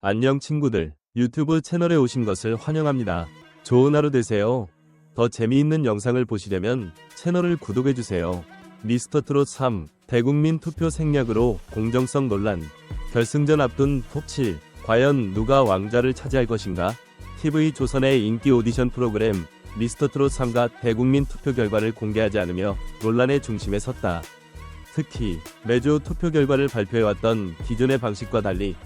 안녕 친구들, 유튜브 채널에 오신 것을 환영합니다. 좋은 하루 되세요. 더 재미있는 영상을 보시려면 채널을 구독해주세요. 미스터트롯 3 대국민 투표 생략으로 공정성 논란. 결승전 앞둔 톱7 과연 누가 왕좌를 차지할 것인가? TV조선의 인기 오디션 프로그램 미스터트롯 3가 대국민 투표 결과를 공개하지 않으며 논란의 중심에 섰다. 특히 매주 투표 결과를 발표해왔던 기존의 방식과 달리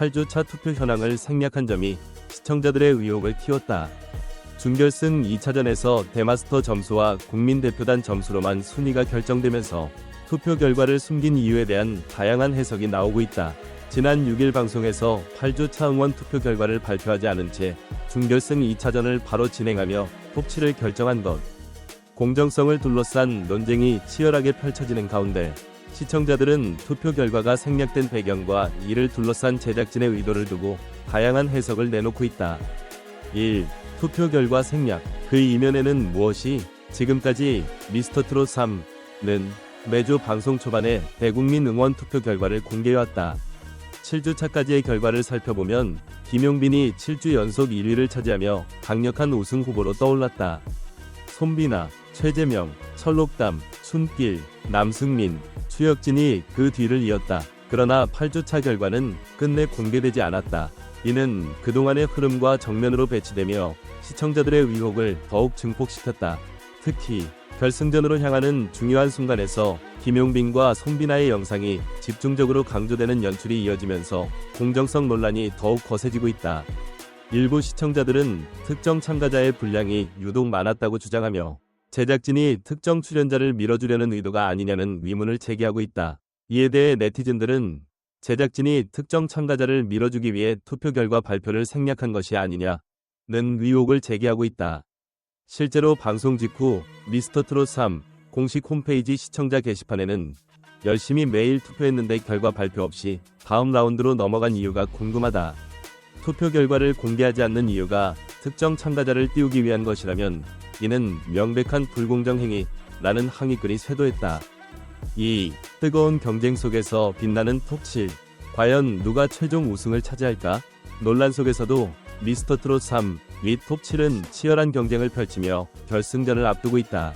8주차 투표 현황을 생략한 점이 시청자들의 의혹을 키웠다. 준결승 2차전에서 대마스터 점수와 국민대표단 점수로만 순위가 결정되면서 투표 결과를 숨긴 이유에 대한 다양한 해석이 나오고 있다. 지난 6일 방송에서 8주차 응원 투표 결과를 발표하지 않은 채 준결승 2차전을 바로 진행하며 톱7을 결정한 것. 공정성을 둘러싼 논쟁이 치열하게 펼쳐지는 가운데 시청자들은 투표 결과가 생략된 배경과 이를 둘러싼 제작진의 의도를 두고 다양한 해석을 내놓고 있다. 1. 투표 결과 생략. 그 이면에는 무엇이? 지금까지 미스터트롯 3는 매주 방송 초반에 대국민 응원 투표 결과를 공개해왔다. 7주차까지의 결과를 살펴보면 김용빈이 7주 연속 1위를 차지하며 강력한 우승 후보로 떠올랐다. 손비나, 최재명, 철록담, 춘길, 남승민, 추혁진이 그 뒤를 이었다. 그러나 8주차 결과는 끝내 공개되지 않았다. 이는 그동안의 흐름과 정면으로 배치되며 시청자들의 의혹을 더욱 증폭시켰다. 특히 결승전으로 향하는 중요한 순간에서 김용빈과 손비나의 영상이 집중적으로 강조되는 연출이 이어지면서 공정성 논란이 더욱 거세지고 있다. 일부 시청자들은 특정 참가자의 분량이 유독 많았다고 주장하며 제작진이 특정 출연자를 밀어주려는 의도가 아니냐는 의문을 제기하고 있다. 이에 대해 네티즌들은 제작진이 특정 참가자를 밀어주기 위해 투표 결과 발표를 생략한 것이 아니냐는 의혹을 제기하고 있다. 실제로 방송 직후 미스터트롯 3 공식 홈페이지 시청자 게시판에는 열심히 매일 투표했는데 결과 발표 없이 다음 라운드로 넘어간 이유가 궁금하다. 투표 결과를 공개하지 않는 이유가 특정 참가자를 띄우기 위한 것이라면 이는 명백한 불공정 행위라는 항의글이 쇄도했다. 2. 뜨거운 경쟁 속에서 빛나는 톱7. 과연 누가 최종 우승을 차지할까? 논란 속에서도 미스터트롯 3 및 톱7은 치열한 경쟁을 펼치며 결승전을 앞두고 있다.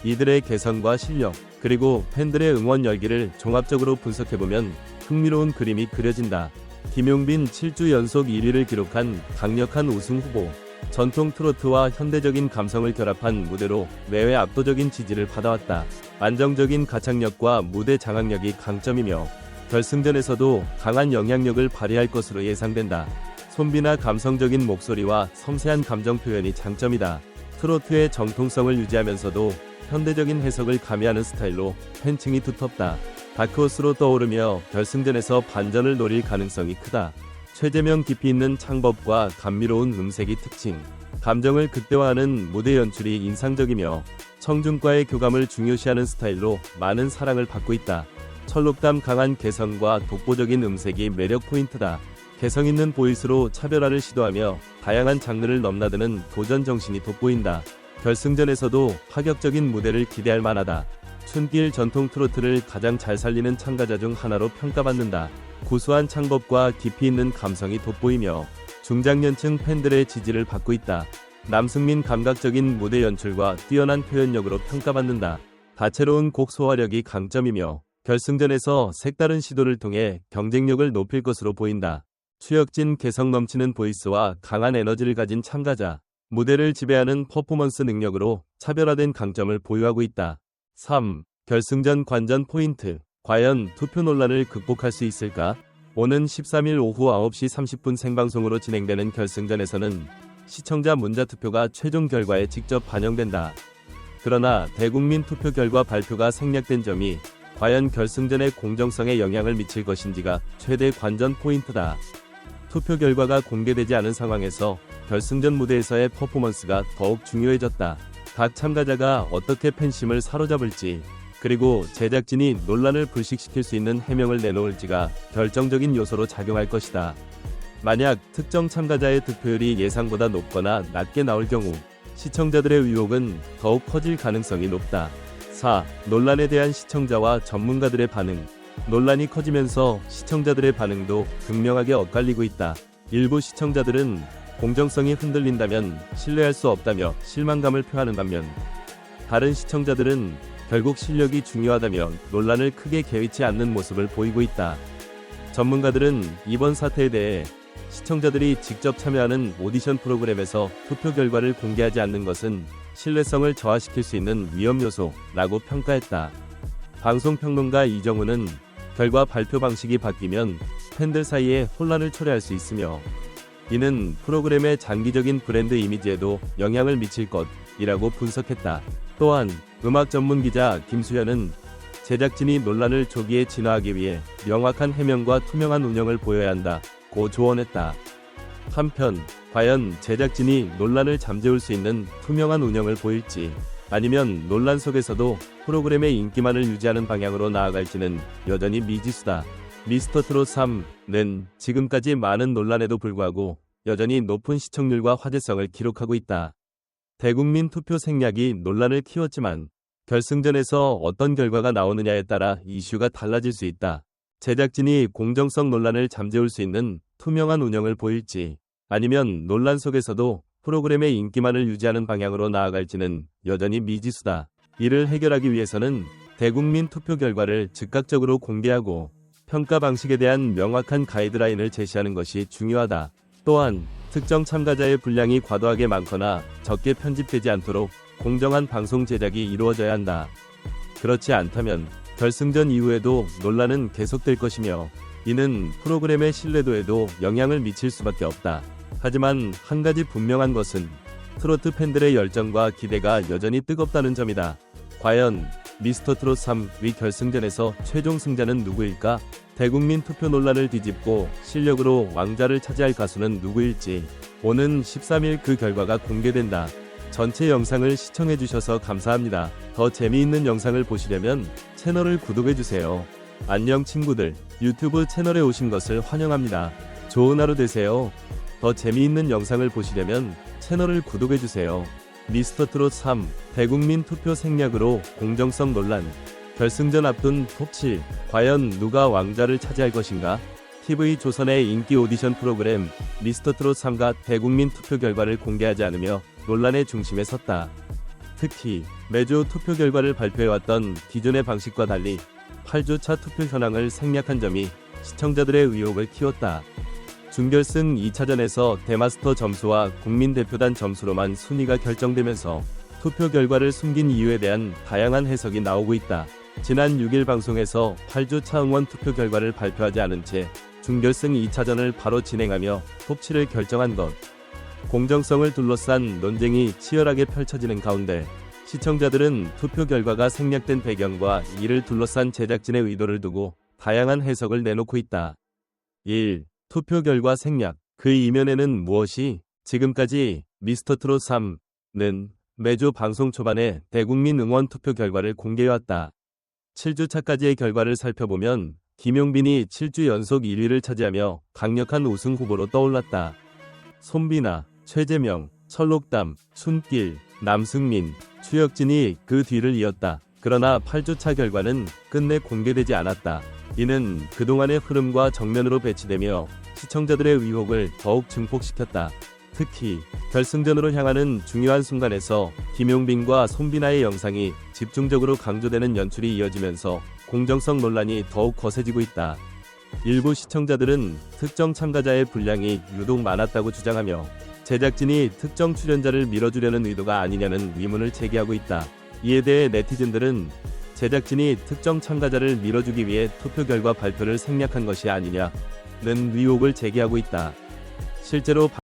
이들의 개성과 실력, 그리고 팬들의 응원 열기를 종합적으로 분석해보면 흥미로운 그림이 그려진다. 김용빈 7주 연속 1위를 기록한 강력한 우승 후보. 전통 트로트와 현대적인 감성을 결합한 무대로 매회 압도적인 지지를 받아왔다. 안정적인 가창력과 무대 장악력이 강점이며 결승전에서도 강한 영향력을 발휘할 것으로 예상된다. 손비나 감성적인 목소리와 섬세한 감정 표현이 장점이다. 트로트의 정통성을 유지하면서도 현대적인 해석을 가미하는 스타일로 팬층이 두텁다. 다크호스로 떠오르며 결승전에서 반전을 노릴 가능성이 크다. 최재명 깊이 있는 창법과 감미로운 음색이 특징. 감정을 극대화하는 무대 연출이 인상적이며 청중과의 교감을 중요시하는 스타일로 많은 사랑을 받고 있다. 철록담 강한 개성과 독보적인 음색이 매력 포인트다. 개성 있는 보이스로 차별화를 시도하며 다양한 장르를 넘나드는 도전 정신이 돋보인다. 결승전에서도 파격적인 무대를 기대할 만하다. 춘길 전통 트로트를 가장 잘 살리는 참가자 중 하나로 평가받는다. 구수한 창법과 깊이 있는 감성이 돋보이며 중장년층 팬들의 지지를 받고 있다. 남승민 감각적인 무대 연출과 뛰어난 표현력으로 평가받는다. 다채로운 곡 소화력이 강점이며 결승전에서 색다른 시도를 통해 경쟁력을 높일 것으로 보인다. 추혁진 개성 넘치는 보이스와 강한 에너지를 가진 참가자, 무대를 지배하는 퍼포먼스 능력으로 차별화된 강점을 보유하고 있다. 3. 결승전 관전 포인트. 과연 투표 논란을 극복할 수 있을까? 오는 13일 오후 9시 30분 생방송으로 진행되는 결승전에서는 시청자 문자투표가 최종 결과에 직접 반영된다. 그러나 대국민 투표 결과 발표가 생략된 점이 과연 결승전의 공정성에 영향을 미칠 것인지가 최대 관전 포인트다. 투표 결과가 공개되지 않은 상황에서 결승전 무대에서의 퍼포먼스가 더욱 중요해졌다. 각 참가자가 어떻게 팬심을 사로잡을지, 그리고 제작진이 논란을 불식시킬 수 있는 해명을 내놓을지가 결정적인 요소로 작용할 것이다. 만약 특정 참가자의 득표율이 예상보다 높거나 낮게 나올 경우 시청자들의 의혹은 더욱 커질 가능성이 높다. 4. 논란에 대한 시청자와 전문가들의 반응. 논란이 커지면서 시청자들의 반응도 극명하게 엇갈리고 있다. 일부 시청자들은 공정성이 흔들린다면 신뢰할 수 없다며 실망감을 표하는 반면, 다른 시청자들은 결국 실력이 중요하다며 논란을 크게 개의치 않는 모습을 보이고 있다. 전문가들은 이번 사태에 대해 시청자들이 직접 참여하는 오디션 프로그램에서 투표 결과를 공개하지 않는 것은 신뢰성을 저하시킬 수 있는 위험 요소라고 평가했다. 방송평론가 이정우는 결과 발표 방식이 바뀌면 팬들 사이에 혼란을 초래할 수 있으며, 이는 프로그램의 장기적인 브랜드 이미지에도 영향을 미칠 것이라고 분석했다. 또한 음악 전문 기자 김수현은 제작진이 논란을 조기에 진화하기 위해 명확한 해명과 투명한 운영을 보여야 한다고 조언했다. 한편 과연 제작진이 논란을 잠재울 수 있는 투명한 운영을 보일지, 아니면 논란 속에서도 프로그램의 인기만을 유지하는 방향으로 나아갈지는 여전히 미지수다. 미스터트롯 3는 지금까지 많은 논란에도 불구하고 여전히 높은 시청률과 화제성을 기록하고 있다. 대국민 투표 생략이 논란을 키웠지만 결승전에서 어떤 결과가 나오느냐에 따라 이슈가 달라질 수 있다. 제작진이 공정성 논란을 잠재울 수 있는 투명한 운영을 보일지, 아니면 논란 속에서도 프로그램의 인기만을 유지하는 방향으로 나아갈지는 여전히 미지수다. 이를 해결하기 위해서는 대국민 투표 결과를 즉각적으로 공개하고 평가 방식에 대한 명확한 가이드라인을 제시하는 것이 중요하다. 또한 특정 참가자의 분량이 과도하게 많거나 적게 편집되지 않도록 공정한 방송 제작이 이루어져야 한다. 그렇지 않다면 결승전 이후에도 논란은 계속될 것이며, 이는 프로그램의 신뢰도에도 영향을 미칠 수밖에 없다. 하지만 한 가지 분명한 것은 트로트 팬들의 열정과 기대가 여전히 뜨겁다는 점이다. 과연 미스터트롯 3위 결승전에서 최종 승자는 누구일까? 대국민 투표 논란을 뒤집고 실력으로 왕자를 차지할 가수는 누구일지 오는 13일 그 결과가 공개된다. 전체 영상을 시청해주셔서 감사합니다. 더 재미있는 영상을 보시려면 채널을 구독해주세요. 안녕 친구들, 유튜브 채널에 오신 것을 환영합니다. 좋은 하루 되세요. 더 재미있는 영상을 보시려면 채널을 구독해주세요. 미스터트롯 3 대국민 투표 생략으로 공정성 논란, 결승전 앞둔 톱7, 과연 누가 왕자를 차지할 것인가? TV조선의 인기 오디션 프로그램 미스터트롯 3가 대국민 투표 결과를 공개하지 않으며 논란의 중심에 섰다. 특히 매주 투표 결과를 발표해왔던 기존의 방식과 달리 8주차 투표 현황을 생략한 점이 시청자들의 의혹을 키웠다. 준결승 2차전에서 대마스터 점수와 국민대표단 점수로만 순위가 결정되면서 투표 결과를 숨긴 이유에 대한 다양한 해석이 나오고 있다. 지난 6일 방송에서 8주차 응원 투표 결과를 발표하지 않은 채 준결승 2차전을 바로 진행하며 톱7을 결정한 것. 공정성을 둘러싼 논쟁이 치열하게 펼쳐지는 가운데 시청자들은 투표 결과가 생략된 배경과 이를 둘러싼 제작진의 의도를 두고 다양한 해석을 내놓고 있다. 1. 투표 결과 생략. 그 이면에는 무엇이? 지금까지 미스터트롯 3는 매주 방송 초반에 대국민 응원 투표 결과를 공개해왔다. 7주차까지의 결과를 살펴보면 김용빈이 7주 연속 1위를 차지하며 강력한 우승 후보로 떠올랐다. 손비나, 최재명, 철록담, 순길, 남승민, 추혁진이 그 뒤를 이었다. 그러나 8주차 결과는 끝내 공개되지 않았다. 이는 그동안의 흐름과 정면으로 배치되며 시청자들의 의혹을 더욱 증폭시켰다. 특히 결승전으로 향하는 중요한 순간에서 김용빈과 손비나의 영상이 집중적으로 강조되는 연출이 이어지면서 공정성 논란이 더욱 거세지고 있다. 일부 시청자들은 특정 참가자의 분량이 유독 많았다고 주장하며 제작진이 특정 출연자를 밀어주려는 의도가 아니냐는 의문을 제기하고 있다. 이에 대해 네티즌들은 제작진이 특정 참가자를 밀어주기 위해 투표 결과 발표를 생략한 것이 아니냐는 의혹을 제기하고 있다. 실제로